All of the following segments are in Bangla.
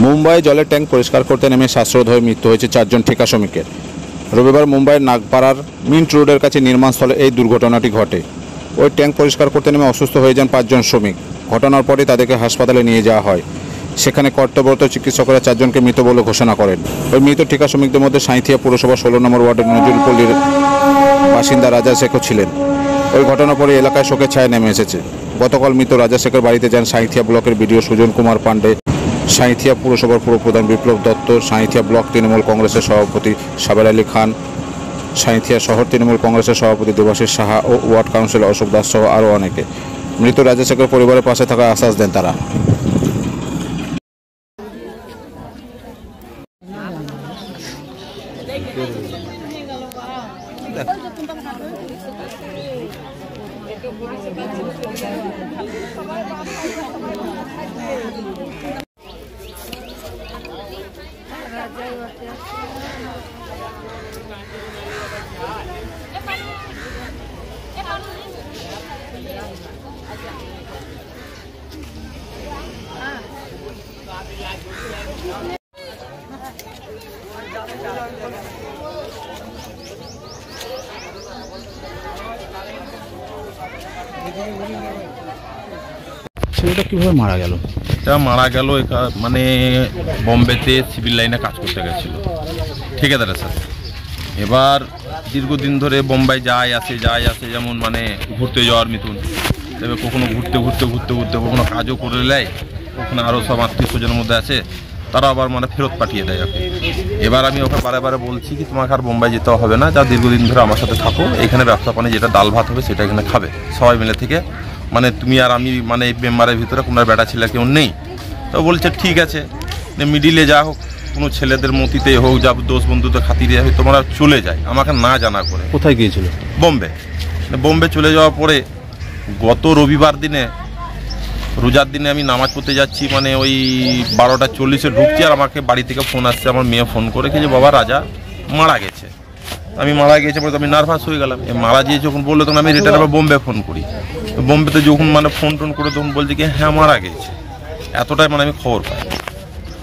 মুম্বাই জলের ট্যাঙ্ক পরিষ্কার করতে নেমে শ্বাসরোধ হয়ে মৃত্যু হয়েছে 4 জন ঠিকা শ্রমিকের। রবিবার মুম্বাইয়ের নাগপাড়ার মিন্ট রোডের কাছে নির্মাণস্থলে এই দুর্ঘটনাটি ঘটে। ওই ট্যাঙ্ক পরিষ্কার করতে নেমে অসুস্থ হয়ে যান 5 জন শ্রমিক। ঘটনার পরে তাদেরকে হাসপাতালে নিয়ে যাওয়া হয়। সেখানে কর্তব্যরত চিকিৎসকরা 4 জনকে মৃত বলে ঘোষণা করেন। ওই মৃত ঠিকা শ্রমিকদের মধ্যে সাঁইথিয়া পৌরসভা 16 নম্বর ওয়ার্ডের নজরুলপল্লীর বাসিন্দা রাজা শেখও ছিলেন। ওই ঘটনার পরে এলাকায় শোকের ছায়া নেমে এসেছে। গতকাল মৃত রাজা শেখের বাড়িতে যান সাঁইথিয়া ব্লকের বিডিও সুজন কুমার পাণ্ডে, সাঁইথিয়া পুরসভার পুরপ্রধান বিপ্লব দত্ত, সাঁইথিয়া ব্লক তৃণমূল কংগ্রেসের সভাপতি সাবের আলী খান, সাঁইথিয়া শহর তৃণমূল কংগ্রেসের সভাপতি দেবাশিস সাহা ও ওয়ার্ড কাউন্সিলর অশোক দাস সহ আরও অনেকে। মৃত রাজা শেখের পরিবারের পাশে থাকার আশ্বাস দেন তারা। ছেলেটা কিভাবে মারা গেল? এটা মারা গেল মানে বোম্বেতে সিভিল লাইনে কাজ করতে গেছিল ঠিকাদারের সাথে। এবার দীর্ঘদিন ধরে বোম্বাই যায় আসে যেমন মানে ঘুরতে যাওয়ার মিথুন। এবার কখনো ঘুরতে কখনো কাজও করে নেয়, কখনো আরও সব আত্মীয় স্বজনের মধ্যে আছে, তারা আবার মানে ফেরত পাঠিয়ে দেয় ওকে। এবার আমি ওকে বারে বলছি কি তোমাকে আর বোম্বাই যেতে হবে না, যা দীর্ঘদিন ধরে আমার সাথে থাকো, এখানে ব্যবসা পানি যেটা ডাল ভাত হবে সেটা এখানে খাবে সবাই মিলে থেকে, মানে তুমি আর আমি মানে এই মেম্বারের ভিতরে কোনো বেটা ছেলে কেউ নেই। তো বলছে ঠিক আছে, মিডিলে যা হোক কোনো ছেলেদের মতিতে হোক, যা দোষ বন্ধুদের খাতিরে হোক তোমরা চলে যায়, আমাকে না জানা করে। কোথায় গিয়েছিল? বোম্বে চলে যাওয়ার পরে গত রবিবার দিনে রোজার দিনে আমি নামাজ পড়তে যাচ্ছি, মানে ওই 12টা 40-এ ঢুকছি, আর আমাকে বাড়ি থেকে ফোন আসছে, আমার মেয়ে ফোন করে যে বাবা রাজা মারা গেছে। আমি মারা গেছে বলে আমি নার্ভাস হয়ে গেলাম। মারা গিয়ে যখন বললো তখন আমি রিটার্ন আবার বোম্বে ফোন করি। বোম্বেতে যখন মানে ফোন করে তখন বলছি কি হ্যাঁ মারা গেছে, এতটাই মানে আমি খবর পাই।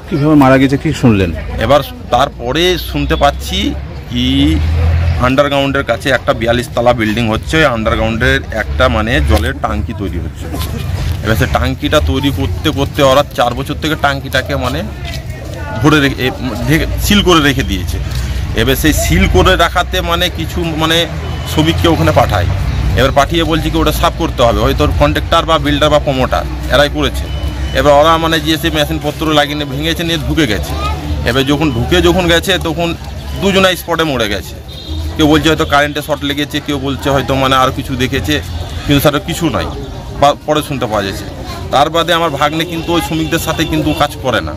কীভাবে মারা গেছে কি শুনলেন? এবার তারপরে শুনতে পাচ্ছি কি আন্ডারগ্রাউন্ডের কাছে একটা 42 তলা বিল্ডিং হচ্ছে, ওই আন্ডারগ্রাউন্ডের একটা মানে জলের টাঙ্কি তৈরি হচ্ছে। এবার সে টাঙ্কিটা তৈরি করতে ওরা 4 বছর থেকে টাঙ্কিটাকে মানে ভরে সিল করে রেখে দিয়েছে। এবার সেই সিল করে রাখাতে মানে কিছু মানে শ্রমিককে ওখানে পাঠায়। এবার পাঠিয়ে বলছি কি ওটা সাফ করতে হবে, হয়তো কন্ট্রাক্টর বা বিল্ডার বা প্রমোটার এরাই করেছে। এবার ওরা মানে যে সে মেশিনপত্র লাগিয়ে ভেঙেছে নিয়ে ঢুকে গেছে। এবার যখন গেছে তখন 2 জনাই স্পটে মরে গেছে। কেউ বলছে হয়তো কারেন্টে শর্ট লেগেছে, কেউ বলছে হয়তো মানে আর কিছু দেখেছে, কিন্তু সেটা কিছু নয়, পরে শুনতে পাওয়া যাচ্ছে। তার বাদে আমার ভাগ্নে কিন্তু ওই শ্রমিকদের সাথে কিন্তু কাজ করে না,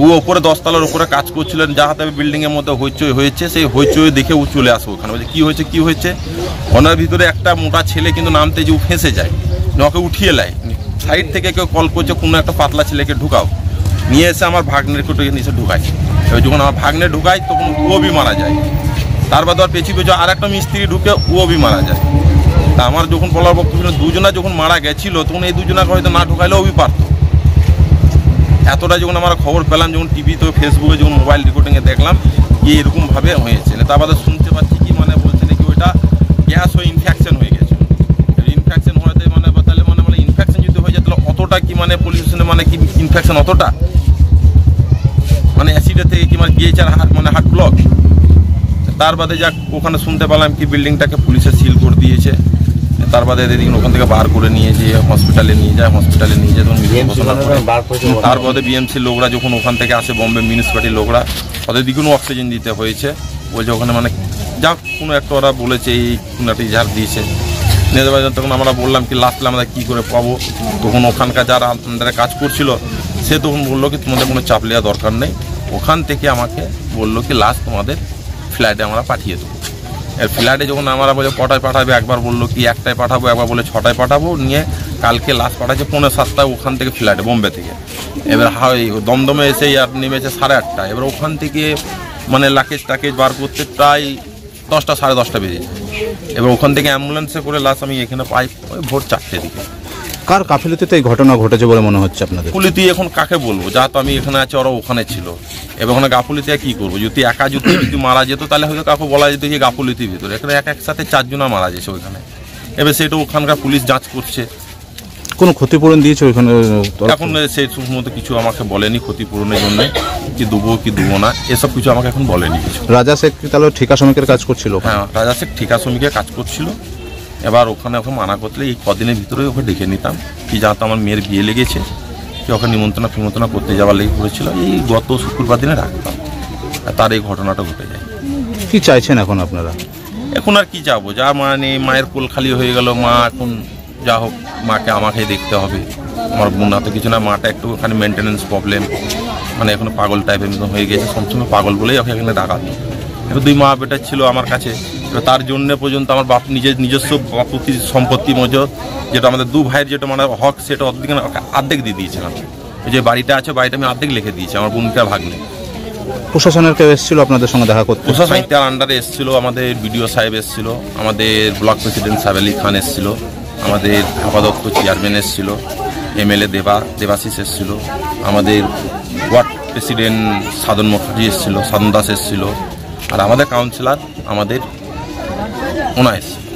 ও ওপরে 10 তলার উপরে কাজ করছিলেন, যা হাতে বিল্ডিংয়ের মধ্যে হইচই হয়েছে, সেই হইচই দেখে ও চলে আসে ওখানে। বলছে কী হয়েছে ওনার ভিতরে একটা মোটা ছেলে কিন্তু নামতে যে ও ফেঁসে যায়, ওকে উঠিয়ে নেয়, সাইড থেকে কেউ কল করছে কোনো একটা পাতলা ছেলেকে ঢুকাও, নিয়ে এসে আমার ভাগ্নের কোটোকে নিচে ঢুকায়। এবার যখন আমার ভাগ্নে ঢুকায় তখন ও বি মারা যায়। তার বাদে আর পেছু আর একটা মিস্ত্রি ঢুকে ও বি মারা যায়। তা আমার যখন বলার বক্তব্য 2 জনা যখন মারা গেছিল তখন এই 2 জনাকে হয়তো না ঢুকাইলে ও বি পারতো। এতটা যখন আমরা খবর পেলাম, যখন টিভিতে ফেসবুকে যখন মোবাইল রেকর্ডিংয়ে দেখলাম যে এরকমভাবে হয়েছে, তার বাদে শুনতে পাচ্ছি কি মানে বলছে নাকি ওইটা গ্যাস হয়ে ইনফেকশন হয়ে গেছে। ইনফেকশন হওয়াতে মানে তাহলে মানে ইনফেকশন যদি হয়ে যায় তাহলে অতটা কি মানে পলিউশনে মানে কি ইনফেকশন অতটা মানে অ্যাসিডের থেকে কি মানে গিয়েছে মানে হার্ট ব্লক। তার বাদে যাক ওখানে শুনতে পেলাম কি বিল্ডিংটাকে পুলিশে সিল করে দিয়েছে। তার বাদে এদিন ওখান থেকে বার করে নিয়ে যেয়ে হসপিটালে নিয়ে যায় তার বাদে বিএমসির লোকরা যখন ওখান থেকে আসে, বোম্বে মিউনিসিপ্যালিটির লোকরা, তাদের দিকেও অক্সিজেন দিতে হয়েছে। বলছে ওখানে মানে যাক কোনো একটা ওরা বলেছে এই কোনো একটা ইজার দিয়েছে নিয়ে যাওয়া। তখন আমরা বললাম কি লাস্টে আমরা কী করে পাবো, তখন ওখানকার যারা আন্ডারে কাজ করছিল সে তখন বললো কি তোমাদের কোনো চাপ নেওয়া দরকার নেই। ওখান থেকে আমাকে বললো কি লাস্ট তোমাদের ফ্ল্যাটে আমরা পাঠিয়ে দেবো। এর ফ্ল্যাটে যখন আমরা বলে কটায় পাঠাবে, একবার বললো কি 1টায় পাঠাবো, একবার বলে 6টায় পাঠাবো, নিয়ে কালকে লাস্ট পাঠাচ্ছে 5:45 ওখান থেকে ফ্ল্যাটে বোম্বে থেকে। এবার দমদমে এসেই আর নেমেছে 8:30। এবার ওখান থেকে মানে লাকেজ টাকেজ বার করতে প্রায় 10টা 10:30 বেজে যায়। এবার ওখান থেকে অ্যাম্বুলেন্সে করে লাস্ট আমি এখানে পাই ওই ভোর 4টের দিকে। কার গাফিলতিতে এই ঘটনা ঘটেছে বলে মনে হচ্ছে আপনাদের? গাফুলিতি এখন কাকে বলবো, যা তো আমি এখানে আছি ওরা ওখানে ছিল, এবং ওখানে গাফুলিতি কি করবো? যদি একা যদি মারা যেত তাহলে হয়তো কাউকে বলা যেত যে গাফুলিতির ভিতরে, এখানে একসাথে 4 জনা মারা গেছে ওইখানে। এবার সেটা ওখানকার পুলিশ যাঁচ করছে। কোনো ক্ষতিপূরণ দিয়েছে ওইখানে? এখন সেই মতো কিছু আমাকে বলেনি ক্ষতিপূরণের জন্য, কি দেবো না এসব কিছু আমাকে এখন বলেনি কিছু। রাজা শেখ তাহলে ঠিকা শ্রমিকের কাজ করছিল? হ্যাঁ, রাজা শেখ ঠিকা শ্রমিকের কাজ করছিল। এবার ওখানে ওকে মানা করলে এই কদিনের ভিতরে ওকে ডেকে নিতাম, কি যাতে আমার মেয়ের বিয়ে লেগেছে, কি ওকে নিমন্ত্রণ করতে যাওয়ার লেগে পড়েছিল, এই গত শুক্রবার দিনে রাখতাম, তার এই ঘটনাটা ঘটে যায়। কি চাইছেন এখন আপনারা? এখন আর কি যাবো, যা মানে মায়ের কোল খালি হয়ে গেল, মা এখন যা হোক মাকে আমাকেই দেখতে হবে। আমার বোন তো কিছু না, মাটা একটু ওখানে মেনটেন্যান্স প্রবলেম, মানে এখন পাগল টাইপের মতো হয়ে গেছে, সবসময় পাগল বলেই ওকে এখানে ডাকাতো। এবার 2 মা বেটা ছিল আমার কাছে, তার জন্য পর্যন্ত আমার বাপ নিজস্ব বাপুতির সম্পত্তি মজুদ, যেটা আমাদের 2 ভাইয়ের যেটা মানে হক, সেটা অর্ধেক দিয়ে দিয়েছিলাম। যে বাড়িটা আছে, বাড়িটা আমি অর্ধেক লিখে দিয়েছি, আমার বোনটা ভাগ্নে। প্রশাসনের কেউ এসেছিল আপনাদের সঙ্গে দেখা করতে? প্রশাসন তার আন্ডারে এসেছিল, আমাদের বিডিও সাহেব এসেছিল, আমাদের ব্লক প্রেসিডেন্ট সাহেব আলী খান এসেছিল, আমাদের আপাদত্ত চেয়ারম্যান এসেছিল, এমএলএ দেবাশিস এসেছিল, আমাদের ওয়ার্ড প্রেসিডেন্ট সাধন মুখার্জি এসেছিল, সাধন দাস এসেছিল, আর আমাদের কাউন্সিলর আমাদের ওনা এসেছিল।